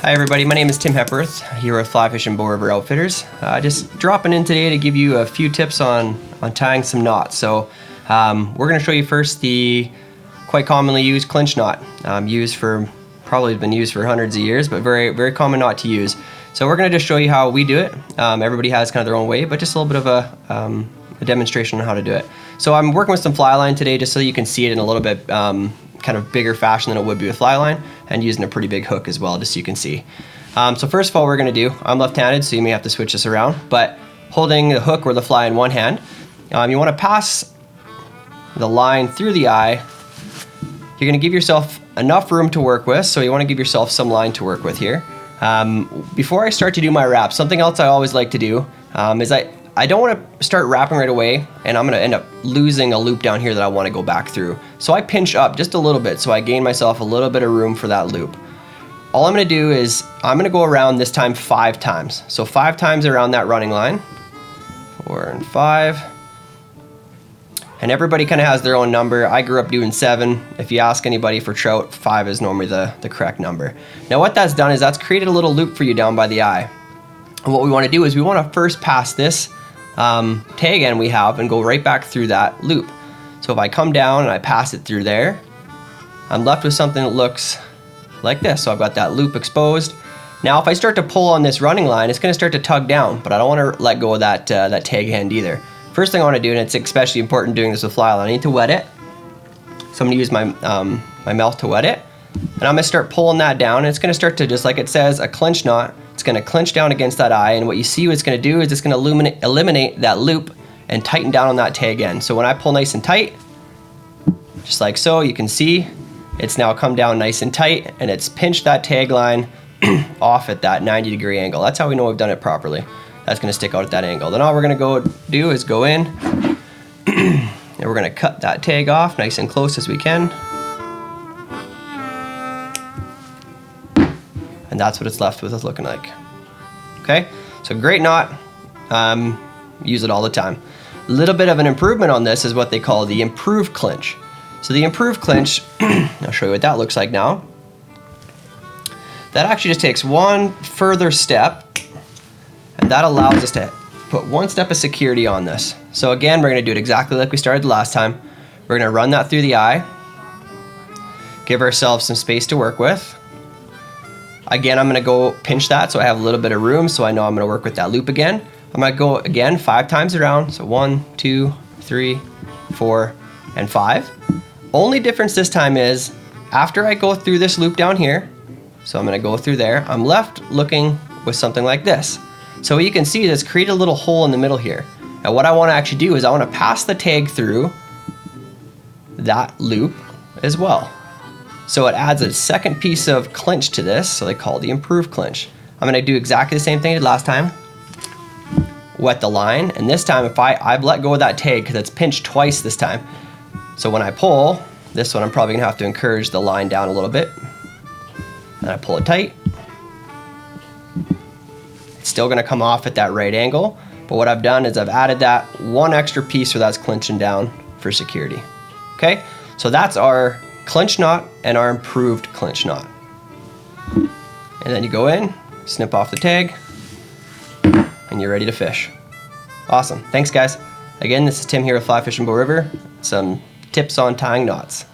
Hi everybody, my name is Tim Hepworth, here with Fly Fishing Bow River Outfitters. Just dropping in today to give you a few tips on tying some knots. So we're going to show you first the quite commonly used clinch knot, probably been used for hundreds of years, but very common knot to use. So we're going to just show you how we do it. Everybody has kind of their own way, but just a little bit of a demonstration on how to do it. So I'm working with some fly line today just so you can see it in a little bit kind of bigger fashion than it would be with fly line, and using a pretty big hook as well, just so you can see. So first of all, we're going to do, I'm left-handed, so you may have to switch this around, but holding the hook or the fly in one hand, you want to pass the line through the eye. You're going to give yourself enough room to work with, so you want to give yourself some line to work with here. Before I start to do my wrap, something else I always like to do is I don't want to start wrapping right away, and I'm going to end up losing a loop down here that I want to go back through. So I pinch up just a little bit so I gain myself a little bit of room for that loop. All I'm going to do is I'm going to go around this time 5 times. So 5 times around that running line. 4 and 5. And everybody kind of has their own number. I grew up doing 7. If you ask anybody for trout, 5 is normally the correct number. Now what that's done is that's created a little loop for you down by the eye. And what we want to do is we want to first pass this tag end we have and go right back through that loop. So if I come down and I pass it through there, I'm left with something that looks like this. So I've got that loop exposed. Now if I start to pull on this running line, it's going to start to tug down, but I don't want to let go of that tag end either. First thing I want to do, and it's especially important doing this with fly line, I need to wet it. So I'm going to use my mouth to wet it, and I'm going to start pulling that down, and it's going to start to, just like it says, a clinch knot. It's going to clinch down against that eye, and what you see it's going to do is it's going to eliminate that loop and tighten down on that tag end. So when I pull nice and tight, just like so, you can see it's now come down nice and tight, and it's pinched that tag line off at that 90-degree angle. That's how we know we've done it properly. That's going to stick out at that angle. Then all we're going to go do is go in, and we're going to cut that tag off nice and close as we can. And that's what it's left with us looking like. Okay, so great knot, use it all the time. A little bit of an improvement on this is what they call the improved clinch. So the improved clinch, I'll show you what that looks like now. That actually just takes one further step, and that allows us to put one step of security on this. So again, we're going to do it exactly like we started the last time. We're going to run that through the eye, give ourselves some space to work with. Again, I'm going to go pinch that so I have a little bit of room, so I know I'm going to work with that loop again. I'm going to go again 5 times around, so 1, 2, 3, 4, and 5. Only difference this time is after I go through this loop down here, so I'm going to go through there, I'm left looking with something like this. So what you can see is it's created a little hole in the middle here. And what I want to actually do is I want to pass the tag through that loop as well. So it adds a second piece of clinch to this, so they call it the improved clinch. I'm going to do exactly the same thing I did last time. Wet the line, and this time if I've let go of that tag because it's pinched twice this time. So when I pull, this one I'm probably going to have to encourage the line down a little bit. And I pull it tight. It's still going to come off at that right angle, but what I've done is I've added that one extra piece where that's clinching down for security. Okay, so that's our clinch knot and our improved clinch knot. And then you go in, snip off the tag, and you're ready to fish. Awesome. Thanks guys. Again, this is Tim here with Fly Fishing Bow River. Some tips on tying knots.